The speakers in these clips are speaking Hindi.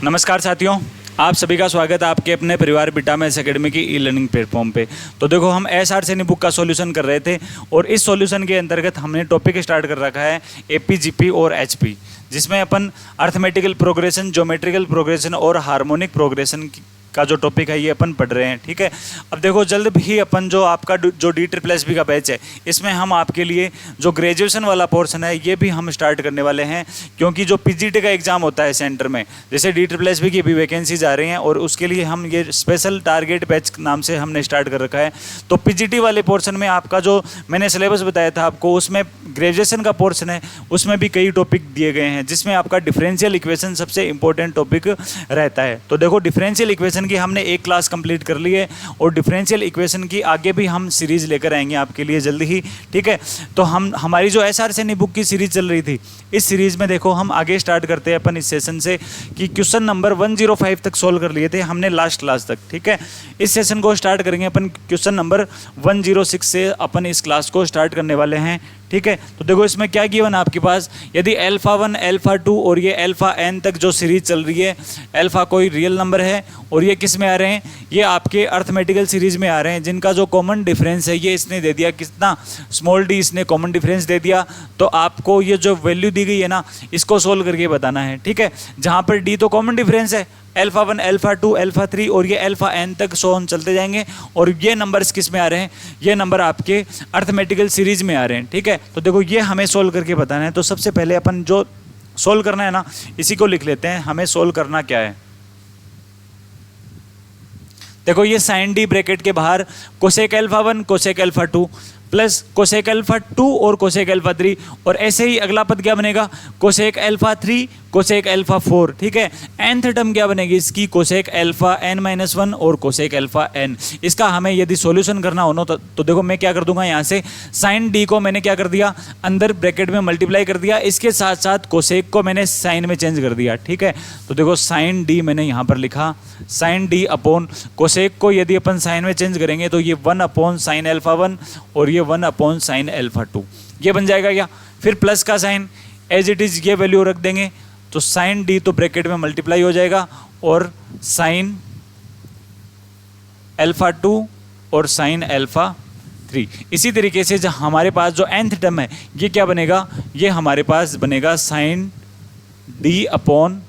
नमस्कार साथियों, आप सभी का स्वागत है आपके अपने परिवार बीटा मैथ्स एकेडमी की ई लर्निंग प्लेटफॉर्म पे। तो देखो, हम एसआर सैनी बुक का सॉल्यूशन कर रहे थे और इस सॉल्यूशन के अंतर्गत हमने टॉपिक स्टार्ट कर रखा है एपी, जीपी और एचपी, जिसमें अपन अर्थमेटिकल प्रोग्रेशन, ज्योमेट्रिकल प्रोग्रेशन और हार्मोनिक प्रोग्रेशन का जो टॉपिक है ये अपन पढ़ रहे हैं। ठीक है, अब देखो जल्द ही अपन जो आपका जो DSSB का बैच है, इसमें हम आपके लिए जो ग्रेजुएशन वाला पोर्शन है ये भी हम स्टार्ट करने वाले हैं, क्योंकि जो पीजीटी का एग्जाम होता है सेंटर में, जैसे DSSB की भी वैकेंसीज आ रही हैं और उसके लिए हम ये स्पेशल टारगेट बैच नाम से हमने स्टार्ट कर रखा है। तो पीजीटी वाले पोर्शन में आपका जो मैंने सिलेबस बताया था आपको, उसमें ग्रेजुएशन का पोर्शन है, उसमें भी कई टॉपिक दिए गए हैं, जिसमें आपका डिफरेंशियल इक्वेशन सबसे इंपॉर्टेंट टॉपिक रहता है। तो देखो, डिफरेंशियल इक्वेशन की हमने एक क्लास कंप्लीट कर ली है और डिफरेंशियल इक्वेशन की आगे भी हम सीरीज लेकर आएंगे आपके लिए जल्दी ही। ठीक है, तो हमारी जो एसआर सैनी बुक की सीरीज चल रही थी, इस सीरीज में देखो हम आगे स्टार्ट करते हैं अपन इस सेशन से कि क्वेश्चन नंबर 105 तक सोल्व कर लिए थे हमने लास्ट क्लास तक। ठीक है, इस सेशन को स्टार्ट करेंगे अपन क्वेश्चन नंबर 106 से अपन इस क्लास को स्टार्ट करने वाले हैं। ठीक है, तो देखो इसमें क्या गिवन आपके पास, यदि अल्फा 1, अल्फा 2 और ये अल्फा n तक जो सीरीज चल रही है, अल्फा कोई रियल नंबर है और ये किस में आ रहे हैं, ये आपके अर्थमेटिकल सीरीज में आ रहे हैं, जिनका जो कॉमन डिफरेंस है ये इसने दे दिया कितना, स्मॉल d इसने कॉमन डिफरेंस दे दिया। तो आपको ये जो वैल्यू दी गई है ना, इसको सोल्व करके बताना है। ठीक है, जहाँ पर d तो कॉमन डिफरेंस है, अल्फा 1, अल्फा 2, अल्फा 3 और ये अल्फा n तक सो ऑन चलते जाएंगे, और ये नंबर्स किस में आ रहे हैं, ये नंबर आपके अर्थमेटिकल सीरीज में आ रहे हैं। ठीक है, तो देखो ये हमें सोल्व करके बताना है। तो सबसे पहले अपन जो सोल्व करना है ना, इसी को लिख लेते हैं। हमें सोल्व करना क्या है, देखो ये साइन डी ब्रैकेट के बाहर cosec alpha 1, cosec alpha 2 plus cosec alpha 2 और कोसेक अल्फा 3, और ऐसे ही अगला पद क्या बनेगा, कोसेक अल्फा 3, कोसेक अल्फा 4। ठीक है, nth टर्म क्या बनेगी इसकी, कोसेक अल्फा n-1 और कोसेक अल्फा n। इसका हमें यदि सॉल्यूशन करना हो ना, तो देखो मैं क्या कर दूंगा, यहाँ से साइन डी को मैंने क्या कर दिया, अंदर ब्रैकेट में मल्टीप्लाई कर दिया, इसके साथ साथ कोसेक को मैंने साइन में चेंज कर दिया। ठीक है, तो देखो साइन डी मैंने यहाँ पर लिखा, साइन डी अपॉन कोसेक को यदि अपन साइन में चेंज करेंगे तो ये 1 अपॉन साइन अल्फा 1 और ये 1 अपॉन साइन अल्फा 2, ये बन जाएगा क्या। फिर प्लस का साइन एज इट इज ये वैल्यू रख देंगे, तो साइन डी तो ब्रैकेट में मल्टीप्लाई हो जाएगा और साइन अल्फा 2 और साइन अल्फा 3। इसी तरीके से जो हमारे पास जो nth टर्म है ये क्या बनेगा, ये हमारे पास बनेगा sine D upon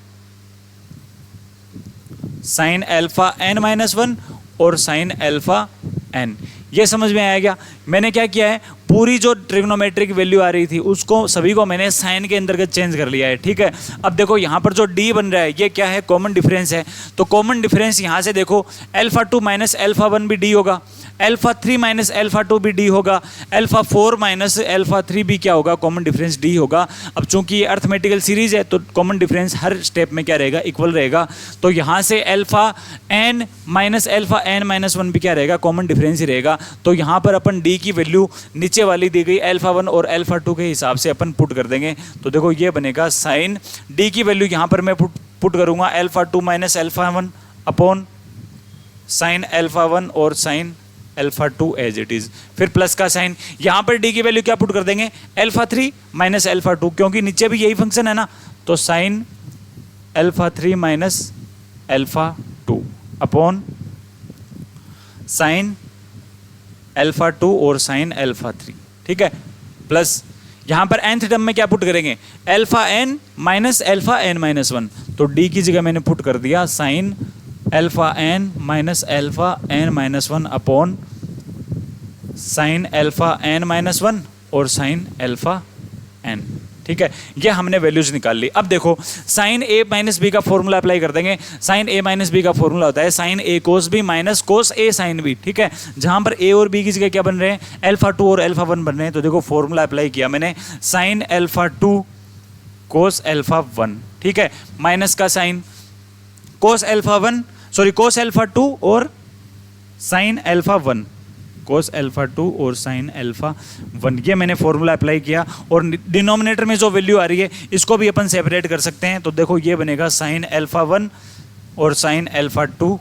sine alpha n-1 और साइन अल्फा n। ये समझ में आया क्या। मैंने क्या किया है, पूरी जो ट्रिग्नोमेट्रिक वैल्यू आ रही थी उसको सभी को मैंने साइन के अंतर्गत चेंज कर लिया है। ठीक है, अब देखो यहाँ पर जो d बन रहा है ये क्या है, कॉमन डिफरेंस है। तो कॉमन डिफरेंस यहाँ से देखो, अल्फा 2 माइनस अल्फा 1 भी d होगा, अल्फा 3 माइनस अल्फा 2 भी d होगा, अल्फा 4 माइनस अल्फा 3 भी क्या होगा, कॉमन डिफरेंस d होगा। अब चूंकि ये अर्थमेटिकल सीरीज है तो कॉमन डिफरेंस हर स्टेप में क्या रहेगा, इक्वल रहेगा। तो यहाँ से alpha n minus alpha n-1 भी क्या रहेगा, कॉमन डिफरेंस ही रहेगा। तो यहाँ पर अपन d की वैल्यू नीचे वाली दी गई अल्फा 1 और अल्फा 2 के हिसाब से अपन पुट कर देंगे। तो देखो ये बनेगा साइन d की वैल्यू यहाँ पर मैं पुट करूँगा alpha 2 minus alpha 1 upon sine alpha 1 और sine alpha 2 as it is. फिर प्लस का साइन, यहाँ पर d की वैल्यू क्या पुट कर देंगे, अल्फा 3 माइनस अल्फा 2, क्योंकि नीचे भी यही फंक्शन है ना। तो sine alpha 3 minus alpha 2 upon sine alpha 2 और साइन अल्फा 3। ठीक है, प्लस यहाँ पर nth टर्म में क्या पुट करेंगे, alpha n minus alpha n-1। तो d की जगह मैंने पुट कर दिया sine alpha n minus alpha n-1 upon sine alpha n-1 और साइन अल्फा n। ठीक है, ये हमने वैल्यूज निकाल ली। अब देखो साइन a माइनस बी का फॉर्मूला अप्लाई कर देंगे। साइन a माइनस बी का फॉर्मूला होता है sine a cos b minus cos a sine b। ठीक है, जहां पर a और b की जगह क्या बन रहे हैं, अल्फा 2 और अल्फा 1 बन रहे हैं। तो देखो फॉर्मूला अप्लाई किया मैंने, साइन अल्फा 2 कोस अल्फा 1। ठीक है, माइनस का sine cos alpha 1, sorry cos alpha 2 और साइन अल्फा 1, कोस अल्फा 2 और साइन अल्फा 1, ये मैंने फॉर्मूला अप्लाई किया। और डिनोमिनेटर में जो वैल्यू आ रही है इसको भी अपन सेपरेट कर सकते हैं। तो देखो ये बनेगा साइन अल्फा 1 और साइन अल्फा 2,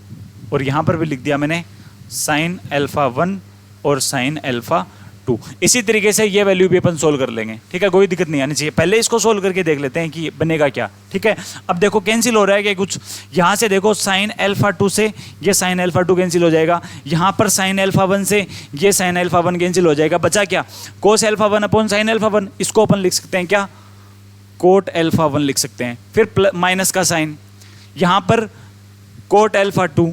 और यहाँ पर भी लिख दिया मैंने साइन अल्फा 1 और साइन अल्फा 2। इसी तरीके से ये वैल्यू भी अपन सोल्व कर लेंगे, ठीक है, कोई दिक्कत नहीं आनी चाहिए। पहले इसको सोल्व करके देख लेते हैं कि बनेगा क्या, ठीक है। अब देखो कैंसिल हो रहा है कि कुछ, यहाँ से देखो साइन अल्फा 2 से ये साइन अल्फा 2 कैंसिल हो जाएगा, यहाँ पर साइन अल्फा 1 से ये साइन अल्फा 1 कैंसिल हो जाएगा, बचा क्या, cos alpha 1 upon sine alpha 1। इसको अपन लिख सकते हैं क्या, कोट अल्फा 1 लिख सकते हैं। फिर माइनस का साइन, यहाँ पर कोट अल्फा 2,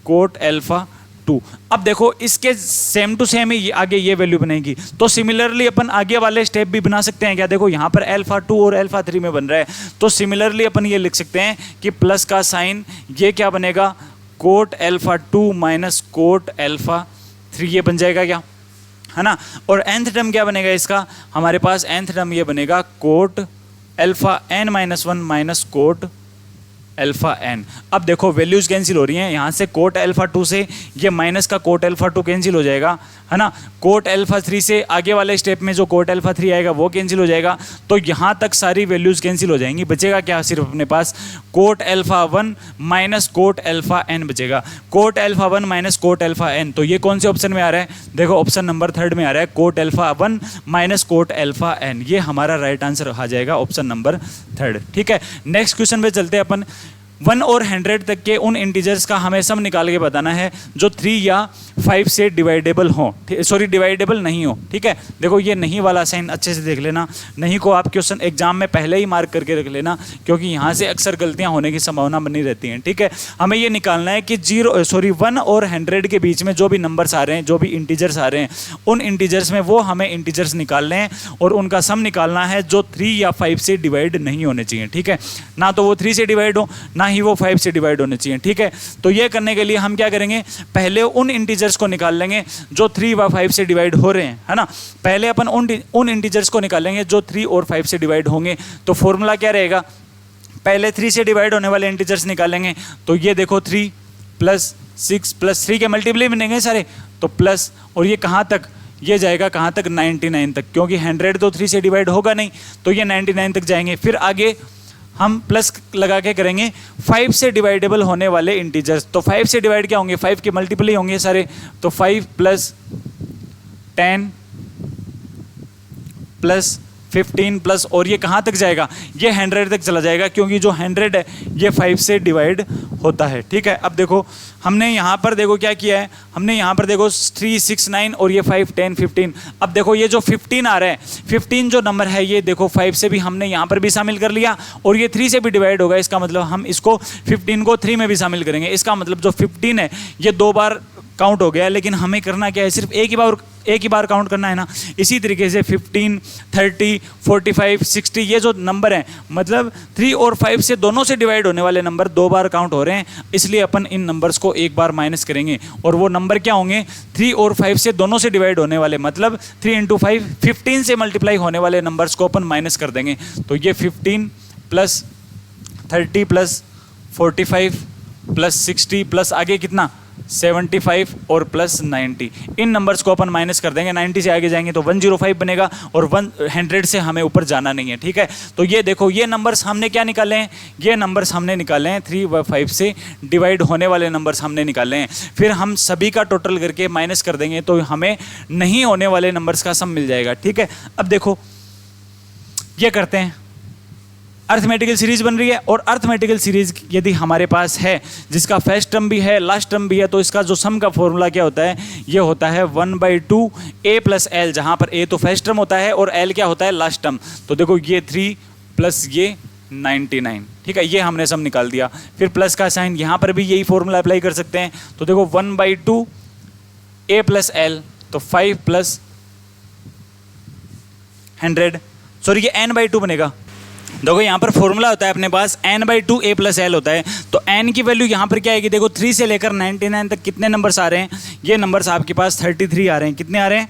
कोट अल्फा 2। अब देखो इसके सेम टू सेम ही आगे ये वैल्यू बनेगी, तो सिमिलरली अपन आगे वाले स्टेप भी बना सकते हैं क्या, देखो यहाँ पर अल्फा 2 और अल्फा 3 में बन रहा है, तो सिमिलरली अपन ये लिख सकते हैं कि प्लस का साइन ये क्या बनेगा, coat alpha 2 minus quote alpha 3, ये बन जाएगा क्या, है ना। और nth टर्म क्या बनेगा इसका, हमारे पास nth टर्म ये बनेगा coat alpha n minus 1 minus quote alpha n। अब देखो वैल्यूज कैंसिल हो रही हैं, यहाँ से कोट अल्फा 2 से ये माइनस का कोट अल्फा 2 कैंसिल हो जाएगा, है ना। कोट अल्फा 3 से आगे वाले स्टेप में जो कोट अल्फा 3 आएगा वो कैंसिल हो जाएगा, तो यहाँ तक सारी वैल्यूज कैंसिल हो जाएंगी, बचेगा क्या, सिर्फ अपने पास quote alpha 1 minus quote alpha n बचेगा, quote alpha 1 minus quote alpha n। तो ये कौन से ऑप्शन में आ रहा है, देखो ऑप्शन नंबर 3 में आ रहा है, coat alpha 1 minus quote alpha n, ये हमारा राइट आंसर आ जाएगा ऑप्शन नंबर 3, ठीक है। नेक्स्ट क्वेश्चन पे चलते हैं अपन। 1 और 100 तक के उन इंटीजर्स का हमें सम निकाल के बताना है जो 3 या 5 से डिवाइडेबल हो, सॉरी डिवाइडेबल नहीं हो, ठीक है। देखो ये नहीं वाला साइन अच्छे से देख लेना, नहीं को आप क्वेश्चन एग्जाम में पहले ही मार्क करके रख लेना, क्योंकि यहाँ से अक्सर गलतियाँ होने की संभावना बनी रहती हैं, ठीक है। हमें ये निकालना है कि 1 और 100 के बीच में जो भी नंबर्स आ रहे हैं, जो भी इंटीजर्स आ रहे हैं, उन इंटीजर्स में वो हमें इंटीजर्स निकालने हैं और उनका सम निकालना है जो 3 या 5 से डिवाइड नहीं होने चाहिए, ठीक है। ना तो वो 3 से डिवाइड हो, ना ही वो 5 से डिवाइड होने चाहिए, ठीक है। तो ये करने के लिए हम क्या करेंगे, पहले उन इंटीजर्स को निकाल लेंगे जो 3 व 5 से डिवाइड हो रहे हैं, है ना। पहले अपन उन इंटीजर्स को निकालेंगे जो 3 और 5 से डिवाइड होंगे। तो फॉर्मूला क्या रहेगा, पहले 3 से डिवाइड होने वाले इंटीजर्स निकालेंगे, तो ये देखो 3 + 6 + 3 के मल्टीप्लाई बनेंगे सारे, तो प्लस, और ये कहाँ तक, ये जाएगा कहाँ तक, 99 तक, क्योंकि 100 तो 3 से डिवाइड होगा नहीं, तो ये 99 तक जाएंगे। फिर आगे हम प्लस लगा के करेंगे 5 से डिवाइडेबल होने वाले इंटीजर्स, तो 5 से डिवाइड क्या होंगे, 5 के मल्टीपल ही होंगे सारे, तो 5 + 10 + 15 प्लस, और ये कहाँ तक जाएगा, ये 100 तक चला जाएगा, क्योंकि जो 100 है ये 5 से डिवाइड होता है, ठीक है। अब देखो हमने यहाँ पर देखो क्या किया है, हमने यहाँ पर देखो 3 6 9 और ये 5 10 15। अब देखो ये जो 15 आ रहा है, 15 जो नंबर है ये देखो 5 से भी हमने यहाँ पर भी शामिल कर लिया और ये 3 से भी डिवाइड होगा, इसका मतलब हम इसको 15 को 3 में भी शामिल करेंगे। इसका मतलब जो 15 है ये 2 बार काउंट हो गया, लेकिन हमें करना क्या है, सिर्फ एक ही बार काउंट करना है ना। इसी तरीके से 15 30 45 60 ये जो नंबर हैं, मतलब 3 और 5 से दोनों से डिवाइड होने वाले नंबर 2 बार काउंट हो रहे हैं, इसलिए अपन इन नंबर्स को एक बार माइनस करेंगे। और वो नंबर क्या होंगे, 3 और 5 से दोनों से डिवाइड होने वाले, मतलब 3 × 5 15 से मल्टीप्लाई होने वाले नंबर्स को अपन माइनस कर देंगे। तो ये 15 + 30 + 45 + 60 प्लस आगे कितना 75 और +90, इन नंबर्स को अपन माइनस कर देंगे। 90 से आगे जाएंगे तो 105 बनेगा और 100 से हमें ऊपर जाना नहीं है, ठीक है। तो ये देखो ये नंबर्स हमने क्या निकाले हैं, ये नंबर्स हमने निकाले हैं 3 व 5 से डिवाइड होने वाले नंबर्स हमने निकाले हैं। फिर हम सभी का टोटल करके माइनस कर देंगे तो हमें नहीं होने वाले नंबर्स का सम मिल जाएगा, ठीक है। अब देखो ये करते हैं, अर्थमेटिकल सीरीज बन रही है और अर्थमेटिकल सीरीज यदि हमारे पास है जिसका फर्स्ट टर्म भी है लास्ट टर्म भी है, तो इसका जो सम का फॉर्मूला क्या होता है, ये होता है 1/2 a + l, जहाँ पर a तो फर्स्ट टर्म होता है और l क्या होता है लास्ट टर्म। तो देखो ये 3 + ये 99, ठीक है, ये हमने सम निकाल दिया। फिर प्लस का साइन, यहाँ पर भी यही फॉर्मूला अप्लाई कर सकते हैं। तो देखो 1/2 a + l, तो 5 + 100, सॉरी ये n/2 बनेगा। देखो यहाँ पर फॉर्मूला होता है अपने पास n/2 a + l होता है, तो n की वैल्यू यहाँ पर क्या आएगी, देखो 3 से लेकर 99 तक कितने नंबर्स आ रहे हैं, ये नंबर्स आपके पास 33 आ रहे हैं। कितने आ रहे हैं,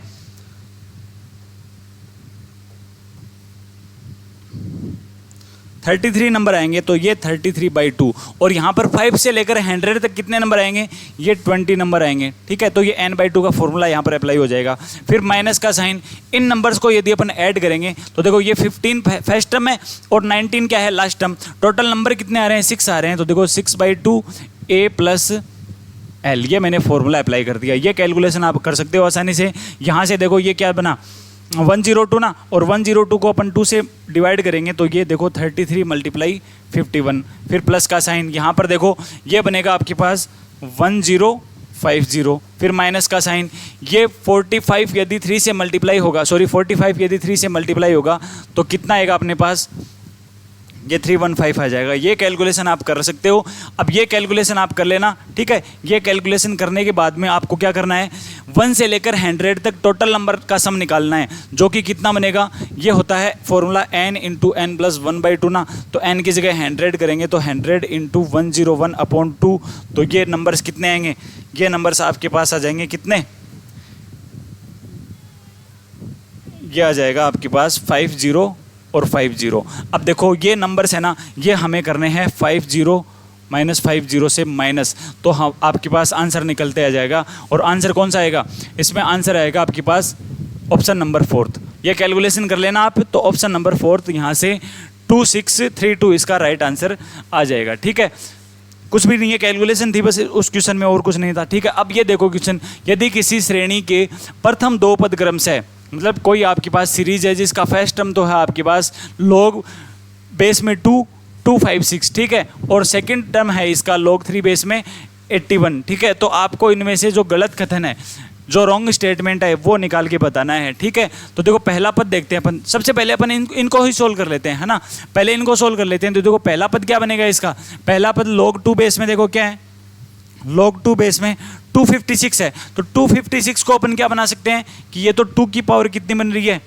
33 नंबर आएंगे, तो ये 33/2। और यहाँ पर 5 से लेकर 100 तक कितने नंबर आएंगे, ये 20 नंबर आएंगे, ठीक है। तो ये n/2 का फॉर्मूला यहाँ पर अप्लाई हो जाएगा। फिर माइनस का साइन, इन नंबर्स को यदि अपन ऐड करेंगे तो देखो ये 15 फर्स्ट टर्म है और 19 क्या है लास्ट टर्म, टोटल नंबर कितने आ रहे हैं, 6 आ रहे हैं। तो देखो 6/2 a + एल, ये मैंने फॉर्मूला अप्लाई कर दिया। ये कैलकुलेशन आप कर सकते हो आसानी से। यहाँ से देखो ये क्या बना 102 ना, और 102 को अपन 2 से डिवाइड करेंगे तो ये देखो 33 मल्टीप्लाई 51, फिर प्लस का साइन। यहाँ पर देखो ये बनेगा आपके पास 1050, फिर माइनस का साइन। ये 45 यदि 3 से मल्टीप्लाई होगा, सॉरी 45 यदि 3 से मल्टीप्लाई होगा तो कितना आएगा अपने पास, ये 315 आ जाएगा। ये कैलकुलेशन आप कर सकते हो। अब ये कैलकुलेशन आप कर लेना, ठीक है। ये कैलकुलेशन करने के बाद में आपको क्या करना है, 1 से लेकर 100 तक टोटल नंबर का सम निकालना है, जो कि कितना बनेगा, ये होता है formula n into N plus 1/2 ना। तो n की जगह 100 करेंगे तो 100 इंटू 101/2, तो ये नंबर्स कितने आएंगे, ये नंबर्स आपके पास आ जाएंगे कितने, ये आ जाएगा आपके पास 50 और 50। अब देखो ये नंबर्स है ना, ये हमें करने हैं 50 माइनस 50 से माइनस, तो हम आपके पास आंसर निकलते आ जाएगा। और आंसर कौन सा आएगा, इसमें आंसर आएगा आपके पास ऑप्शन नंबर 4। ये कैलकुलेशन कर लेना आप, तो ऑप्शन नंबर 4 यहाँ से 2632 इसका राइट आंसर आ जाएगा, ठीक है। कुछ भी नहीं है, कैलकुलेशन थी बस उस क्वेश्चन में, और कुछ नहीं था, ठीक है। अब ये देखो क्वेश्चन, यदि किसी श्रेणी के प्रथम 2 पद क्रम से, मतलब कोई आपके पास सीरीज है जिसका फर्स्ट टर्म तो है आपके पास log बेस में 256, ठीक है, और सेकंड टर्म है इसका log 3 बेस में 81, ठीक है। तो आपको इनमें से जो गलत कथन है, जो रॉन्ग स्टेटमेंट है, वो निकाल के बताना है, ठीक है। तो देखो पहला पद देखते हैं अपन, सबसे पहले अपन इनको ही सोल्व कर लेते हैं, है ना। पहले इनको सोल्व कर लेते हैं। तो देखो पहला पद क्या बनेगा इसका, पहला पद log 2 बेस में देखो क्या है, log 2 बेस में 256 है। तो 256 को अपन क्या बना सकते हैं कि ये तो 2 की पावर कितनी बन रही है,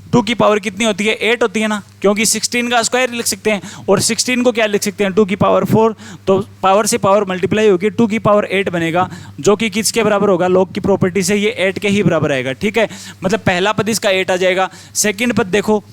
2 की पावर कितनी होती है, 8 होती है ना, क्योंकि 16 का स्क्वायर लिख सकते हैं, और 16 को क्या लिख सकते हैं, 2 की पावर 4। तो पावर से पावर मल्टीप्लाई होगी, 2 की पावर 8 बनेगा, जो कि किसके बराबर होगा, log की प्रॉपर्टी से ये 8 के ही बराबर आएगा, ठीक है। मतलब पहला पद इसका 8 आ जाएगा। सेकेंड पद देखो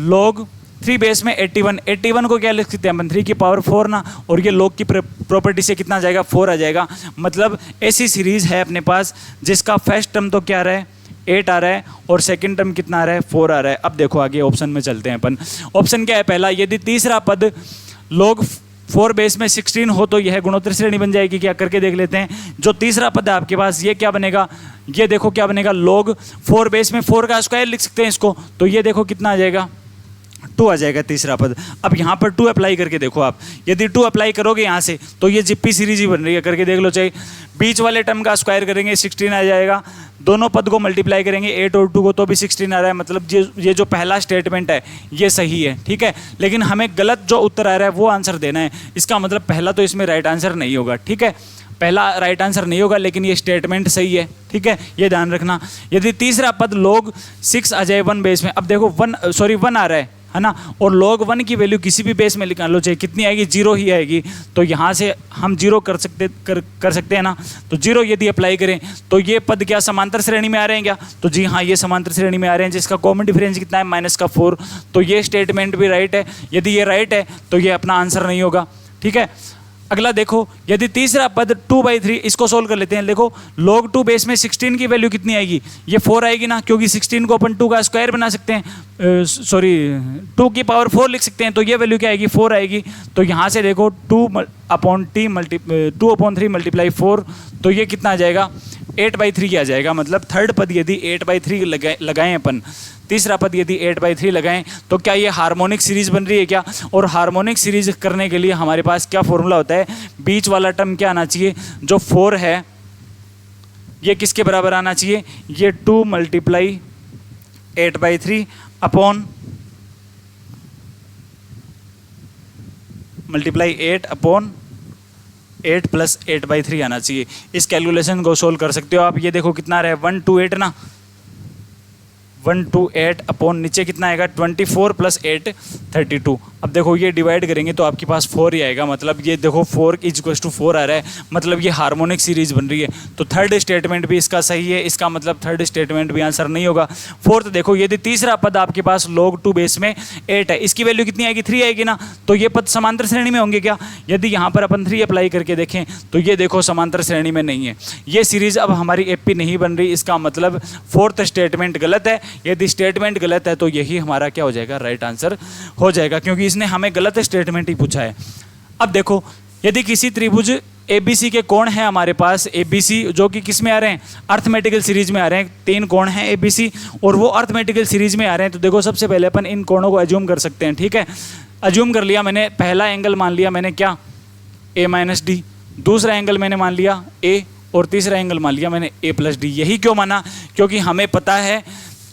log 3 बेस में 81 को क्या लिख सकते हैं अपन, 3 की पावर 4 ना, और ये log की प्रॉपर्टी से कितना आ जाएगा, 4 आ जाएगा। मतलब ऐसी सीरीज है अपने पास जिसका फर्स्ट टर्म तो क्या आ रहा है, 8 आ रहा है, और सेकंड टर्म कितना आ रहा है, 4 आ रहा है। अब देखो आगे ऑप्शन में चलते हैं अपन। ऑप्शन क्या है पहला, यदि तीसरा पद log 4 बेस में 16 हो तो यह गुणोत्तर श्रेणी बन जाएगी क्या, करके देख लेते हैं। जो तीसरा पद है आपके पास, ये क्या बनेगा, ये देखो क्या बनेगा, log 4 बेस में 4 का स्क्वायर लिख सकते हैं इसको, तो ये देखो कितना आ जाएगा, 2 आ जाएगा तीसरा पद। अब यहाँ पर 2 अप्लाई करके देखो आप, यदि 2 अप्लाई करोगे यहाँ से तो ये जिप्पी सीरीज ही बन रही है, करके देख लो। चाहे बीच वाले टर्म का स्क्वायर करेंगे 16 आ जाएगा, दोनों पद को मल्टीप्लाई करेंगे 8 और 2 को तो भी 16 आ रहा है। मतलब ये जो पहला स्टेटमेंट है ये सही है, ठीक है। लेकिन हमें गलत जो उत्तर आ रहा है वो आंसर देना है। इसका मतलब पहला तो इसमें राइट आंसर नहीं होगा, ठीक है, पहला राइट आंसर नहीं होगा, लेकिन ये स्टेटमेंट सही है, ठीक है, ये ध्यान रखना। यदि तीसरा पद log 6 आ जाए 1 बेस में, अब देखो 1 आ रहा है ना, और log 1 की वैल्यू किसी भी बेस में निकाल लो, चाहे कितनी आएगी, 0 ही आएगी। तो यहाँ से हम 0 कर सकते हैं ना। तो 0 यदि अप्लाई करें तो ये पद क्या समांतर श्रेणी में आ रहे हैं क्या, तो जी हाँ ये समांतर श्रेणी में आ रहे हैं, जिसका कॉमन डिफरेंस कितना है, -4। तो ये स्टेटमेंट भी राइट है। यदि ये राइट है तो ये अपना आंसर नहीं होगा, ठीक है। अगला देखो, यदि तीसरा पद 2/3, इसको सोल्व कर लेते हैं। देखो log 2 बेस में 16 की वैल्यू कितनी आएगी, ये 4 आएगी ना, क्योंकि 16 को अपन 2 का स्क्वायर बना सकते हैं, 2 की पावर 4 लिख सकते हैं, तो ये वैल्यू क्या आएगी, 4 आएगी। तो यहाँ से देखो 2/3 मल्टीप्लाई 4, तो ये कितना आ जाएगा, 8/3 आ जाएगा। मतलब थर्ड पद यदि 8/3 लगाएं अपन, तीसरा पद यदि 8/3 लगाएं, तो क्या ये हार्मोनिक सीरीज बन रही है क्या। और हार्मोनिक सीरीज करने के लिए हमारे पास क्या फॉर्मूला होता है, बीच वाला टर्म क्या आना चाहिए, जो 4 है ये किसके बराबर आना चाहिए, ये 2 मल्टीप्लाई 8/3 अपॉन मल्टीप्लाई 8 प्लस 8/3 आना चाहिए। इस कैलकुलेशन को सोल्व कर सकते हो आप। ये देखो कितना आ रहा है, 128 ना, 128 अपॉन नीचे कितना आएगा, 24 + 8 32। अब देखो ये डिवाइड करेंगे तो आपके पास 4 ही आएगा। मतलब ये देखो 4 = 4 आ रहा है, मतलब ये हार्मोनिक सीरीज बन रही है। तो थर्ड स्टेटमेंट भी इसका सही है, इसका मतलब थर्ड स्टेटमेंट भी आंसर नहीं होगा। फोर्थ देखो, यदि तीसरा पद आपके पास log 2 बेस में 8 है, इसकी वैल्यू कितनी आएगी, 3 आएगी ना, तो ये पद समांतर श्रेणी में होंगे क्या। यदि यहाँ पर अपन 3 अप्लाई करके देखें तो ये देखो समांतर श्रेणी में नहीं है, ये सीरीज अब हमारी एपी नहीं बन रही। इसका मतलब फोर्थ स्टेटमेंट गलत है। यदि स्टेटमेंट गलत है तो यही हमारा क्या हो जाएगा, राइट आंसर हो जाएगा, क्योंकि इसने हमें गलत स्टेटमेंट ही पूछा है। अब देखो, यदि किसी त्रिभुज ABC के कोण है हमारे पास, ABC जो कि किस में आ रहे हैं, अर्थमेटिकल सीरीज में आ रहे हैं। 3 कोण हैं ABC और वो अर्थमेटिकल सीरीज में आ रहे हैं। तो देखो सबसे पहले अपन इन कोणों को अज्यूम कर सकते हैं, ठीक है। अज्यूम कर लिया मैंने, पहला एंगल मान लिया मैंने क्या, A-D, दूसरा एंगल मैंने मान लिया A, और तीसरा एंगल मान लिया मैंने A+D। यही क्यों माना, क्योंकि हमें पता है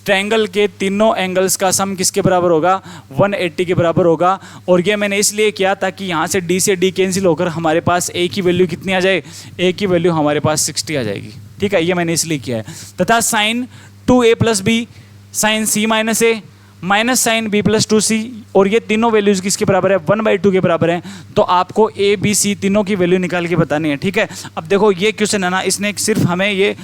ट्रायंगल के तीनों एंगल्स का सम किसके बराबर होगा, 180 के बराबर होगा। और ये मैंने इसलिए किया ताकि यहाँ से D से D कैंसिल होकर हमारे पास A की वैल्यू कितनी आ जाए, A की वैल्यू हमारे पास 60 आ जाएगी, ठीक है। ये मैंने इसलिए किया है। तथा sine 2A + B sine C - A minus sine B + 2C, और ये तीनों वैल्यूज किसके बराबर है, 1/2 के बराबर है। तो आपको A B C तीनों की वैल्यू निकाल के बतानी है, ठीक है। अब देखो ये क्वेश्चन है ना, इसने सिर्फ हमें ये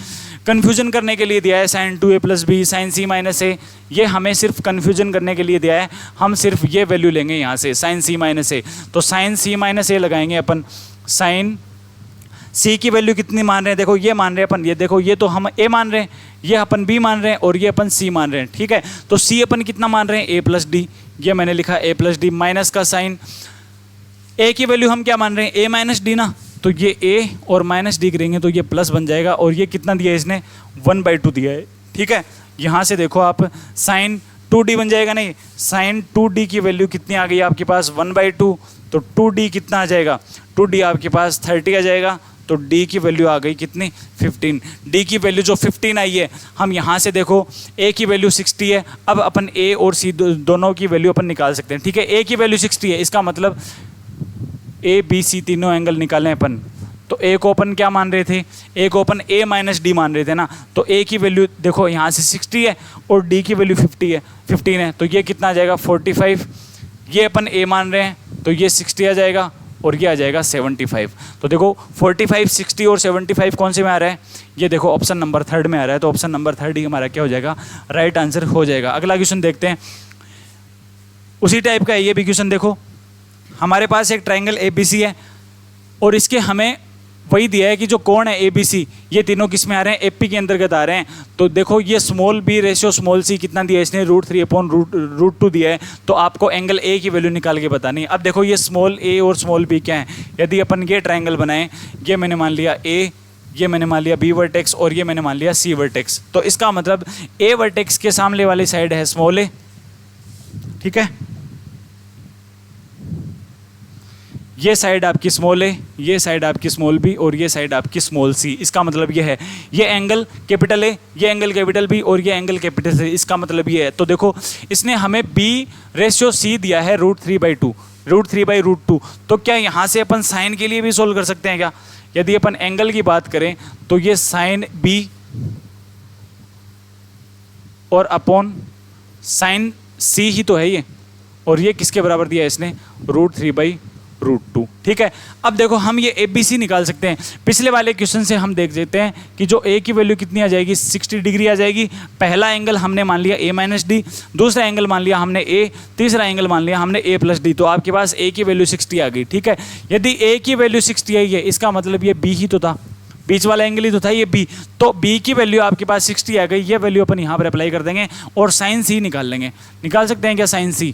कन्फ्यूजन करने के लिए दिया है, sine 2A + B sine C - A, ये हमें सिर्फ कन्फ्यूजन करने के लिए दिया है। हम सिर्फ ये वैल्यू लेंगे यहाँ से, साइन C - A। तो साइन C - A लगाएंगे अपन, साइन C की वैल्यू कितनी मान रहे हैं, देखो ये मान रहे हैं अपन, ये देखो ये तो हम A मान रहे हैं, ये अपन B मान रहे हैं, और ये अपन C मान रहे हैं, ठीक है। तो C अपन कितना मान रहे हैं, A + D, ये मैंने लिखा A+D, माइनस का साइन, A की वैल्यू हम क्या मान रहे हैं, A - D ना, तो ये A और -D करेंगे तो ये प्लस बन जाएगा, और ये कितना दिया है इसने, 1/2 दिया है, ठीक है। यहाँ से देखो आप, साइन 2D बन जाएगा, नहीं, साइन 2D की वैल्यू कितनी आ गई आपके पास, 1/2, तो 2D कितना आ जाएगा, 2D आपके पास 30 आ जाएगा। तो D की वैल्यू आ गई कितनी, 15। D की वैल्यू जो 15 आई है, हम यहाँ से देखो A की वैल्यू 60 है, अब अपन A और C दोनों की वैल्यू अपन निकाल सकते हैं, ठीक है। A की वैल्यू 60 है, इसका मतलब A B C तीनों एंगल निकालें अपन, तो A को अपन क्या मान रहे थे, A को अपन A - D मान रहे थे ना, तो A की वैल्यू देखो यहाँ से 60 है और D की वैल्यू 15 है, तो ये कितना आ जाएगा 45। ये अपन A मान रहे हैं तो ये 60 आ जाएगा, और ये आ जाएगा 75। तो देखो 45, 60 और 75 कौन से में आ रहा है, ये देखो ऑप्शन नंबर 3 में आ रहा है। तो ऑप्शन नंबर 3 ही हमारा क्या हो जाएगा, राइट आंसर हो जाएगा। अगला क्वेश्चन देखते हैं, उसी टाइप का है ये भी क्वेश्चन। देखो हमारे पास एक ट्रायंगल ABC है, और इसके हमें वही दिया है कि जो कोण है ABC, ये तीनों किस में आ रहे हैं, AP के अंतर्गत आ रहे हैं। तो देखो ये small b ratio small c कितना दिया है इसने, √3/√2 दिया है। तो आपको एंगल A की वैल्यू निकाल के बतानी है। अब देखो ये स्मॉल a और स्मॉल b क्या है, यदि अपन ये ट्रायंगल बनाएं, ये मैंने मान लिया A, ये मैंने मान लिया B वर्टेक्स, और ये मैंने मान लिया C वर्टेक्स। तो इसका मतलब A वर्टेक्स के सामने वाली साइड है स्मॉल a, ठीक है, ये साइड आपकी स्मॉल a, ये साइड आपकी स्मॉल b, और ये साइड आपकी स्मॉल c। इसका मतलब ये है, ये एंगल कैपिटल A, ये एंगल कैपिटल B, और ये एंगल कैपिटल C। इसका मतलब ये है। तो देखो इसने हमें B/C दिया है √3/2। तो क्या यहाँ से अपन साइन के लिए भी सोल्व कर सकते हैं क्या? यदि अपन एंगल की बात करें तो ये साइन B और अपॉन साइन C ही तो है ये, और ये किसके बराबर दिया है इसने, √3/√2, ठीक है। अब देखो हम ये ABC निकाल सकते हैं। पिछले वाले क्वेश्चन से हम देख लेते हैं कि जो A की वैल्यू कितनी आ जाएगी, 60 डिग्री आ जाएगी। पहला एंगल हमने मान लिया A - D, दूसरा एंगल मान लिया हमने A, तीसरा एंगल मान लिया हमने A + D। तो आपके पास A की वैल्यू 60 आ गई, ठीक है। यदि A की वैल्यू 60 आई है, इसका मतलब ये B ही तो था, बीच वाला एंगल ही तो था ये B। तो B की वैल्यू आपके पास 60 आ गई, ये वैल्यू अपन यहाँ पर अप्लाई कर देंगे और साइन C निकाल लेंगे। निकाल सकते हैं क्या साइन C?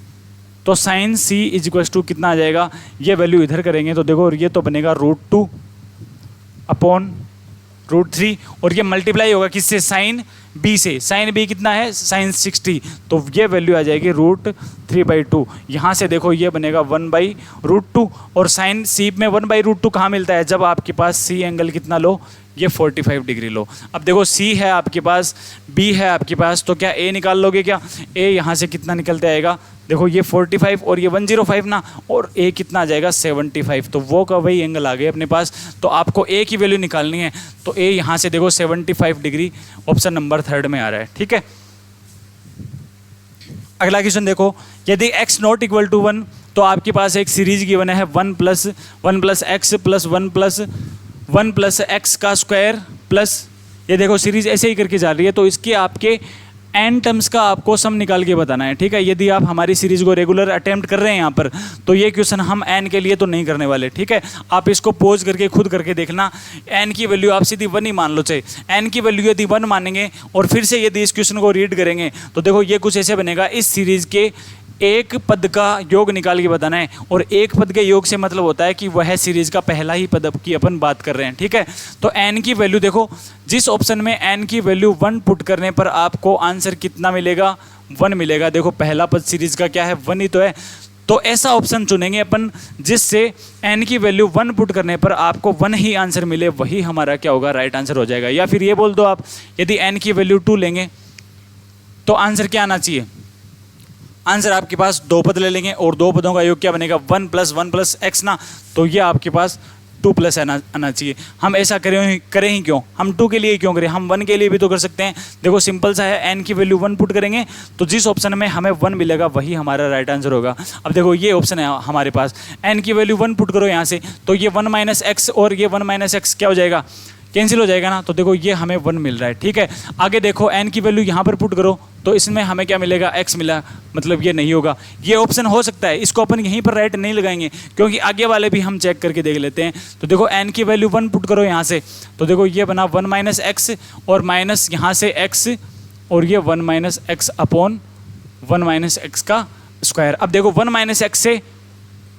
तो साइन C = कितना आ जाएगा, ये वैल्यू इधर करेंगे तो देखो ये तो बनेगा √2/√3, और ये मल्टीप्लाई होगा किससे, साइन B से। साइन B कितना है, साइन 60, तो ये वैल्यू आ जाएगी √3/2। यहाँ से देखो ये बनेगा 1/√2, और साइन C में 1/√2 कहाँ मिलता है, जब आपके पास C एंगल कितना लो, ये 45 डिग्री लो। अब देखो C है आपके पास, B है आपके पास, तो क्या A निकाल लोगे क्या? A यहाँ से कितना निकलते आएगा, देखो ये 45 और ये 105 ना, और A कितना आ जाएगा 75। तो वो का वही एंगल आ गए अपने पास। तो आपको A की वैल्यू निकालनी है, तो A यहाँ से देखो 75 डिग्री ऑप्शन नंबर 3 में आ रहा है, ठीक है। अगला क्वेश्चन देखो, यदि x ≠ = 1 तो आपके पास एक सीरीज गिवन है 1 + 1 + x + 1 + x का स्क्वायर प्लस, ये देखो सीरीज ऐसे ही करके जा रही है। तो इसके आपके n टर्म्स का आपको सम निकाल के बताना है, ठीक है। यदि आप हमारी सीरीज को रेगुलर अटेम्प्ट कर रहे हैं यहाँ पर, तो ये क्वेश्चन हम n के लिए तो नहीं करने वाले, ठीक है। आप इसको पोज करके खुद करके देखना। n की वैल्यू आप सीधी 1 ही मान लो, चाहे n की वैल्यू यदि 1 मानेंगे और फिर से यदि इस क्वेश्चन को रीड करेंगे तो देखो ये कुछ ऐसे बनेगा, इस सीरीज के एक पद का योग निकाल के बताना है, और एक पद के योग से मतलब होता है कि वह सीरीज का पहला ही पद की अपन बात कर रहे हैं, ठीक है। तो n की वैल्यू देखो, जिस ऑप्शन में n की वैल्यू 1 पुट करने पर आपको आंसर कितना मिलेगा, 1 मिलेगा। देखो पहला पद सीरीज का क्या है, 1 ही तो है। तो ऐसा ऑप्शन चुनेंगे अपन जिससे n की वैल्यू 1 पुट करने पर आपको 1 ही आंसर मिले, वही हमारा क्या होगा, राइट आंसर हो जाएगा। या फिर ये बोल दो आप, यदि n की वैल्यू 2 लेंगे तो आंसर क्या आना चाहिए, आंसर आपके पास 2 पद ले लेंगे और 2 पदों का योग क्या बनेगा, 1 + 1 + x ना, तो ये आपके पास 2 + आना चाहिए। हम ऐसा करें ही क्यों, हम 2 के लिए क्यों करें, हम 1 के लिए भी तो कर सकते हैं। देखो सिंपल सा है, n की वैल्यू 1 पुट करेंगे तो जिस ऑप्शन में हमें 1 मिलेगा वही हमारा राइट आंसर होगा। अब देखो ये ऑप्शन है हमारे पास, n की वैल्यू 1 पुट करो यहाँ से, तो ये 1 - x और ये 1 - x क्या हो जाएगा, कैंसिल हो जाएगा ना। तो देखो ये हमें 1 मिल रहा है, ठीक है। आगे देखो n की वैल्यू यहाँ पर पुट करो तो इसमें हमें क्या मिलेगा, x मिला, मतलब ये नहीं होगा। ये ऑप्शन हो सकता है, इसको अपन यहीं पर राइट नहीं लगाएंगे क्योंकि आगे वाले भी हम चेक करके देख लेते हैं। तो देखो n की वैल्यू 1 पुट करो यहाँ से, तो देखो ये बना 1 - x और माइनस यहाँ से x और ये 1 - x अपॉन 1 - x का स्क्वायर। अब देखो 1 - x से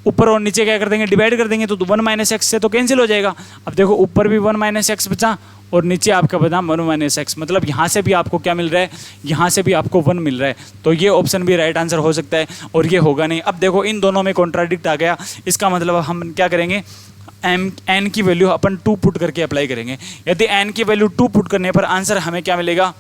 ऊपर और नीचे क्या कर देंगे, डिवाइड कर देंगे, तो 1 - x से तो कैंसिल हो जाएगा। अब देखो ऊपर भी 1 - x बचा और नीचे आपका बना 1 - x, मतलब यहाँ से भी आपको क्या मिल रहा है, यहाँ से भी आपको 1 मिल रहा है। तो ये ऑप्शन भी राइट आंसर हो सकता है और ये होगा नहीं। अब देखो इन दोनों में कॉन्ट्राडिक्ट आ गया, इसका मतलब हम क्या करेंगे, n की वैल्यू अपन 2 पुट करके अप्लाई करेंगे। यदि n की वैल्यू 2 पुट करने पर आंसर हमें क्या मिलेगा,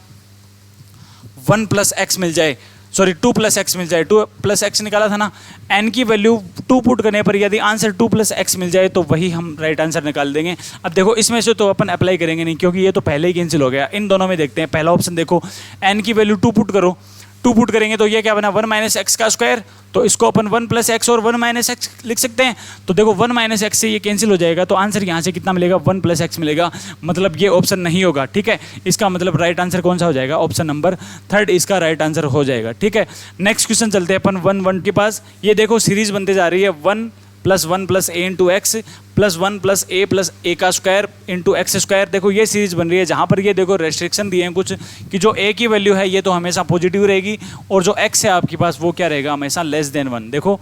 1 + x मिल जाए, सॉरी 2 + x मिल जाए, 2 + x निकाला था ना। n की वैल्यू 2 पुट करने पर यदि आंसर 2 + x मिल जाए तो वही हम राइट आंसर निकाल देंगे। अब देखो इसमें से तो अपन अप्लाई करेंगे नहीं क्योंकि ये तो पहले ही कैंसिल हो गया। इन दोनों में देखते हैं, पहला ऑप्शन देखो, n की वैल्यू 2 पुट करो, 2 पुट करेंगे तो ये क्या बना, 1 - x का स्क्वायर, तो इसको अपन 1 + x और 1 - x लिख सकते हैं। तो देखो 1 - x से ये कैंसिल हो जाएगा, तो आंसर यहाँ से कितना मिलेगा, 1 + x मिलेगा, मतलब ये ऑप्शन नहीं होगा, ठीक है। इसका मतलब राइट आंसर कौन सा हो जाएगा, ऑप्शन नंबर 3 इसका राइट आंसर हो जाएगा, ठीक है। नेक्स्ट क्वेश्चन चलते हैं अपन 1 के पास। ये देखो सीरीज बनते जा रही है, 1 + 1 + a × x + 1 + a + a का स्क्वायर × x²। देखो ये सीरीज बन रही है जहाँ पर ये देखो रेस्ट्रिक्शन दिए हैं कुछ कि जो a की वैल्यू है ये तो हमेशा पॉजिटिव रहेगी और जो x है आपके पास वो क्या रहेगा, हमेशा <1। देखो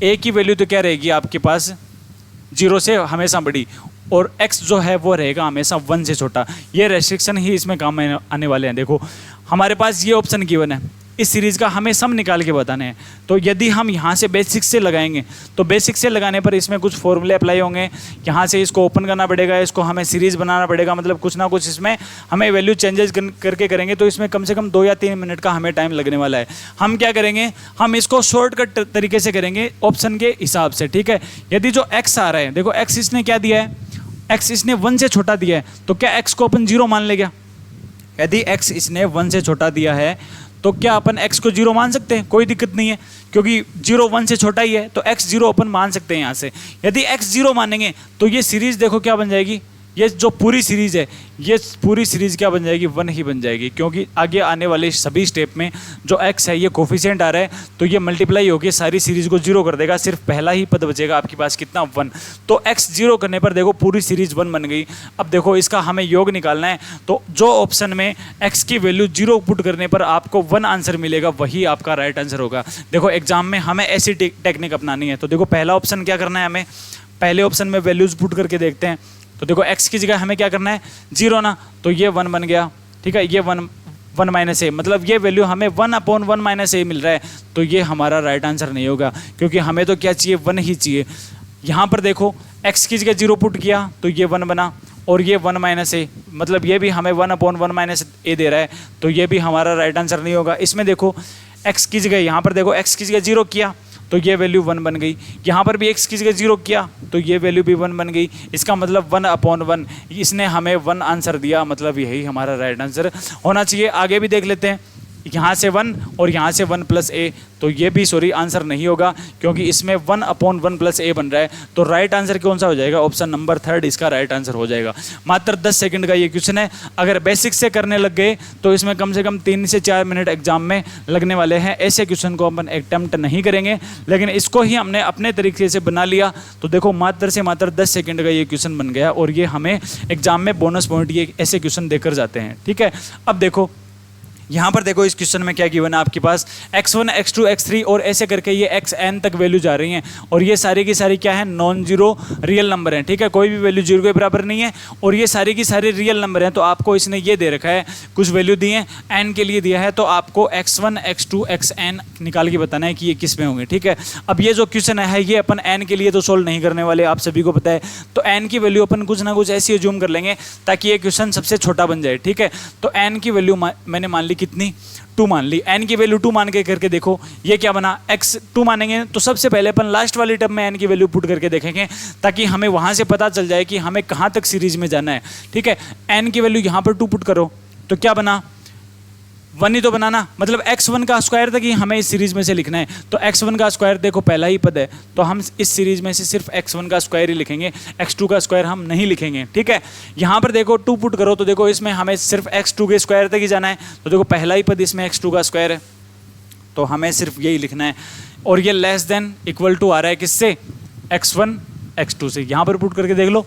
a की वैल्यू तो क्या रहेगी आपके पास 0 से हमेशा बड़ी और x जो है वो रहेगा हमेशा 1 से छोटा। ये रेस्ट्रिक्शन ही इसमें काम आने वाले हैं। देखो हमारे पास ये ऑप्शन गिवन है, इस सीरीज़ का हमें सम निकाल के बताने हैं। तो यदि हम यहाँ से बेसिक से लगाएंगे तो बेसिक से लगाने पर इसमें कुछ फॉर्मूले अप्लाई होंगे, यहाँ से इसको ओपन करना पड़ेगा, इसको हमें सीरीज़ बनाना पड़ेगा, मतलब कुछ ना कुछ इसमें हमें वैल्यू चेंजेस करके करेंगे। तो इसमें कम से कम 2 या 3 मिनट का हमें टाइम लगने वाला है। हम क्या करेंगे, हम इसको शॉर्टकट तरीके से करेंगे ऑप्शन के हिसाब से, ठीक है। यदि जो x आ रहा है, देखो x इसने क्या दिया है, x इसने 1 से छोटा दिया है, तो क्या x को अपन 0 मान लेगा। यदि x इसने 1 से छोटा दिया है तो क्या अपन x को 0 मान सकते हैं, कोई दिक्कत नहीं है क्योंकि 0 1 से छोटा ही है, तो x 0 अपन मान सकते हैं यहाँ से। यदि x 0 मानेंगे तो ये सीरीज़ देखो क्या बन जाएगी, ये जो पूरी सीरीज़ है ये पूरी सीरीज़ क्या बन जाएगी, 1 ही बन जाएगी, क्योंकि आगे आने वाले सभी स्टेप में जो x है ये कोफिशिएंट आ रहा है तो ये मल्टीप्लाई होकर सारी सीरीज़ को 0 कर देगा, सिर्फ पहला ही पद बचेगा आपके पास कितना, 1। तो x 0 करने पर देखो पूरी सीरीज़ 1 बन गई। अब देखो इसका हमें योग निकालना है, तो जो ऑप्शन में x की वैल्यू 0 पुट करने पर आपको 1 आंसर मिलेगा वही आपका राइट आंसर होगा। देखो एग्जाम में हमें ऐसी टेक्निक अपनानी है। तो देखो पहला ऑप्शन क्या करना है, हमें पहले ऑप्शन में वैल्यूज़ पुट करके देखते हैं। तो देखो x की जगह हमें क्या करना है, 0 ना, तो ये 1 बन गया, ठीक है। ये 1 - a, मतलब ये वैल्यू हमें 1/1 - a मिल रहा है, तो ये हमारा राइट आंसर नहीं होगा क्योंकि हमें तो क्या चाहिए, 1 ही चाहिए। यहाँ पर देखो x की जगह 0 पुट किया तो ये 1 बना और ये 1 - a, मतलब ये भी हमें 1/1 - a दे रहा है, तो ये भी हमारा राइट आंसर नहीं होगा। इसमें देखो x की जगह, यहाँ पर देखो x की जगह 0 किया तो ये वैल्यू 1 बन गई, यहाँ पर भी x की जगह 0 किया तो ये वैल्यू भी 1 बन गई। इसका मतलब 1/1, इसने हमें 1 आंसर दिया, मतलब यही हमारा राइट आंसर होना चाहिए। आगे भी देख लेते हैं, यहाँ से 1 और यहाँ से 1 + a, तो ये भी सॉरी आंसर नहीं होगा क्योंकि इसमें 1/1 + a बन रहा है। तो राइट आंसर कौन सा हो जाएगा, ऑप्शन नंबर 3 इसका राइट आंसर हो जाएगा। मात्र 10 सेकंड का ये क्वेश्चन है, अगर बेसिक से करने लग गए तो इसमें कम से कम 3 से 4 मिनट एग्जाम में लगने वाले हैं। ऐसे क्वेश्चन को अपन अटेम्प्ट नहीं करेंगे, लेकिन इसको ही हमने अपने तरीके से बना लिया। तो देखो मात्र से मात्र 10 सेकंड का ये क्वेश्चन बन गया और ये हमें एग्जाम में बोनस पॉइंट ये ऐसे क्वेश्चन देकर जाते हैं, ठीक है। अब देखो यहाँ पर देखो इस क्वेश्चन में क्या गिवन है आपके पास x1 x2 x3 और ऐसे करके ये xn तक वैल्यू जा रही हैं और ये सारी की सारी क्या है नॉन जीरो रियल नंबर हैं, ठीक है, कोई भी वैल्यू जीरो के बराबर नहीं है और ये सारी की सारी रियल नंबर हैं। तो आपको इसने ये दे रखा है, कुछ वैल्यू दी है, n के लिए दिया है, तो आपको x1 x2 xn निकाल के बताना है कि ये किस में होंगे, ठीक है। अब ये जो क्वेश्चन है ये अपन n के लिए तो सोल्व नहीं करने वाले, आप सभी को पता है, तो n की वैल्यू अपन कुछ ना कुछ ऐसी एज्यूम कर लेंगे ताकि ये क्वेश्चन सबसे छोटा बन जाए, ठीक है। तो n की वैल्यू मैंने मान ली कितनी, 2 मान ली। n की वैल्यू 2 मान के करके देखो ये क्या बना, x 2 मानेंगे तो सबसे पहले अपन लास्ट वाली टर्म में n की वैल्यू पुट करके देखेंगे ताकि हमें वहां से पता चल जाए कि हमें कहां तक सीरीज में जाना है, ठीक है। n की वैल्यू यहां पर 2 पुट करो तो क्या बना, 1 ही तो बनाना, मतलब x1 का स्क्वायर तक ही हमें इस सीरीज में से लिखना है। तो x1 का स्क्वायर देखो पहला ही पद है, तो हम इस सीरीज में से सिर्फ x1 का स्क्वायर ही लिखेंगे, x2 का स्क्वायर हम नहीं लिखेंगे, ठीक है। यहाँ पर देखो 2 पुट करो तो देखो इसमें हमें सिर्फ x2 के स्क्वायर तक ही जाना है, तो देखो पहला ही पद इसमें x2 का स्क्वायर है, तो हमें सिर्फ यही लिखना है। और ये लेस देन इक्वल टू आ रहा है किससे, x1 x2 से, यहाँ पर पुट करके देख लो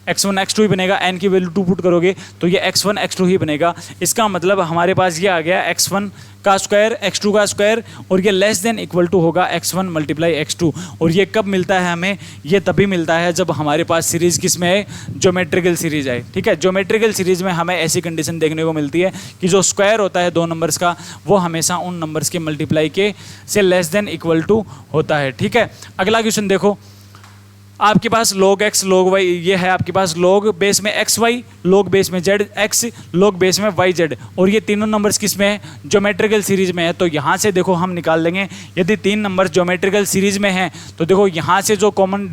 x1 x2 ही बनेगा, n की वैल्यू 2 पुट करोगे तो ये x1 x2 ही बनेगा। इसका मतलब हमारे पास ये आ गया x1 का स्क्वायर x2 का स्क्वायर और ये लेस देन इक्वल टू होगा x1 मल्टीप्लाई x2। और ये कब मिलता है हमें, ये तभी मिलता है जब हमारे पास सीरीज किस में है, ज्योमेट्रिकल सीरीज है, ठीक है। ज्योमेट्रिकल सीरीज में हमें ऐसी कंडीशन देखने को मिलती है कि जो स्क्वायर होता है 2 नंबर्स का वो हमेशा उन नंबर्स के मल्टीप्लाई के से लेस देन इक्वल टू होता है, ठीक है। अगला क्वेश्चन देखो, आपके पास log x log y, ये है आपके पास log बेस में x y, log बेस में z x, log बेस में y z, और ये तीनों नंबर्स किस में है, ज्योमेट्रिकल सीरीज में है। तो यहाँ से देखो हम निकाल लेंगे, यदि 3 नंबर ज्योमेट्रिकल सीरीज में हैं तो देखो यहाँ से जो कॉमन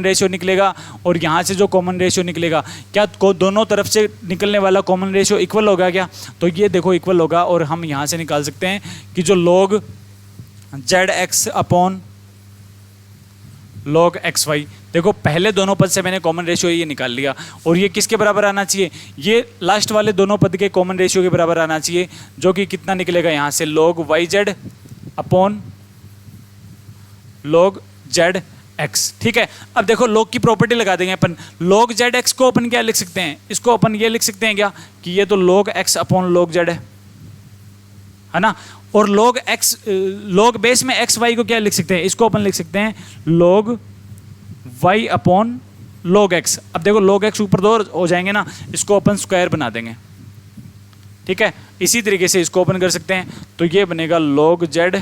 रेशियो निकलेगा और यहाँ से जो कॉमन रेशियो निकलेगा, क्या दोनों तरफ से निकलने वाला कॉमन रेशियो इक्वल होगा क्या, तो ये देखो इक्वल होगा। और हम यहाँ से निकाल सकते हैं कि जो log z x upon log X Y, देखो पहले दोनों पद से मैंने कॉमन रेशियो ये निकाल लिया और ये किसके बराबर आना चाहिए, ये लास्ट वाले दोनों पद के कॉमन रेशियो के बराबर आना चाहिए, जो कि कितना निकलेगा यहाँ से log Y Z upon log Z X, ठीक है। अब देखो log की प्रॉपर्टी लगा देंगे अपन, log जेड एक्स को अपन क्या लिख सकते हैं, इसको अपन ये लिख सकते हैं क्या कि ये तो log x upon log Z है ना। और log बेस में एक्स वाई को क्या लिख सकते हैं, इसको अपन लिख सकते हैं log y upon log x। अब देखो log x ऊपर 2 हो जाएंगे ना, इसको अपन स्क्वायर बना देंगे, ठीक है। इसी तरीके से इसको अपन कर सकते हैं, तो ये बनेगा log z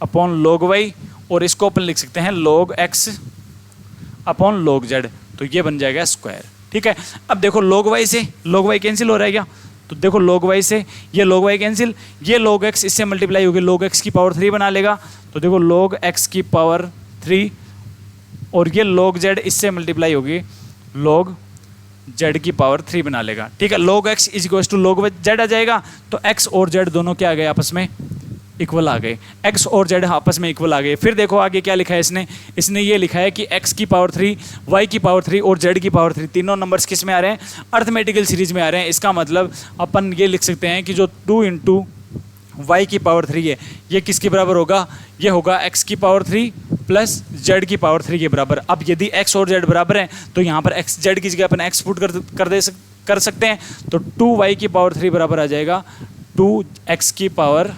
upon log y और इसको अपन लिख सकते हैं log x upon log z, तो ये बन जाएगा स्क्वायर, ठीक है। अब देखो log y से log y कैंसिल हो रहा है क्या, तो देखो log y से ये log y कैंसिल, ये log x इससे मल्टीप्लाई होगी, log x की पावर 3 बना लेगा, तो देखो log x की पावर 3 और ये log z इससे मल्टीप्लाई होगी, log z की पावर 3 बना लेगा, ठीक है। log x is equal to log z आ जाएगा, तो x और z दोनों क्या आ गए आपस में इक्वल आ गए, x और z आपस में इक्वल आ गए। फिर देखो आगे क्या लिखा है इसने ये लिखा है कि x की पावर 3, y की पावर 3 और z की पावर 3 तीनों नंबर्स किस में आ रहे हैं, अर्थमेटिकल सीरीज में आ रहे हैं। इसका मतलब अपन ये लिख सकते हैं कि जो 2 इंटू y की पावर 3 है ये किसके बराबर होगा, ये होगा x की पावर 3 प्लस z की पावर 3 के बराबर। अब यदि x और z बराबर हैं तो यहाँ पर x z की जगह अपन x पुट कर सकते हैं, तो 2y की पावर 3 बराबर आ जाएगा 2x की पावर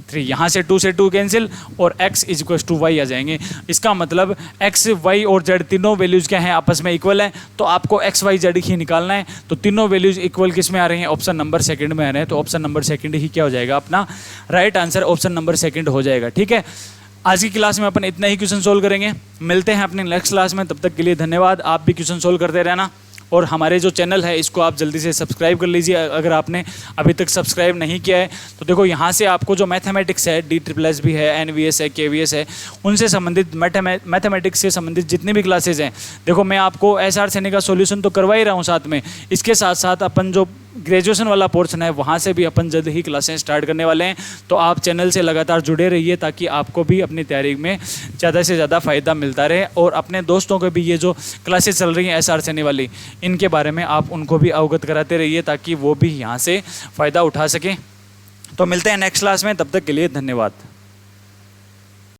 3, यहाँ से 2 से 2 कैंसिल और x is equal to y आ जाएंगे। इसका मतलब x, y और z तीनों वैल्यूज़ क्या हैं आपस में इक्वल हैं, तो आपको x, y, z ही निकालना है। तो तीनों वैल्यूज़ इक्वल किस में आ रही हैं, ऑप्शन नंबर सेकंड में आ रहे हैं, तो ऑप्शन नंबर सेकंड ही क्या हो जाएगा अपना right answer, option number second हो जाएगा, ठीक है। आज की क्लास में अपन इतना ही क्वेश्चन सोल्व करेंगे, मिलते हैं अपने नेक्स्ट क्लास में, तब तक के लिए धन्यवाद। आप भी क्वेश्चन सोल्व करते रहना और हमारे जो चैनल है इसको आप जल्दी से सब्सक्राइब कर लीजिए अगर आपने अभी तक सब्सक्राइब नहीं किया है। तो देखो यहाँ से आपको जो मैथमेटिक्स है, DSSS भी है, NVS है, KVS है, उनसे संबंधित मैथमेटिक्स से संबंधित जितनी भी क्लासेज हैं, देखो मैं आपको SR सैनी का सॉल्यूशन तो करवा ही रहा हूँ साथ में, इसके साथ साथ अपन जो ग्रेजुएशन वाला पोर्शन है वहाँ से भी अपन जल्द ही क्लासें स्टार्ट करने वाले हैं। तो आप चैनल से लगातार जुड़े रहिए ताकि आपको भी अपनी तैयारी में ज़्यादा से ज़्यादा फ़ायदा मिलता रहे, और अपने दोस्तों को भी ये जो क्लासेस चल रही हैं SR सैनी वाली, इनके बारे में आप उनको भी अवगत कराते रहिए ताकि वो भी यहाँ से फ़ायदा उठा सकें। तो मिलते हैं नेक्स्ट क्लास में, तब तक के लिए धन्यवाद।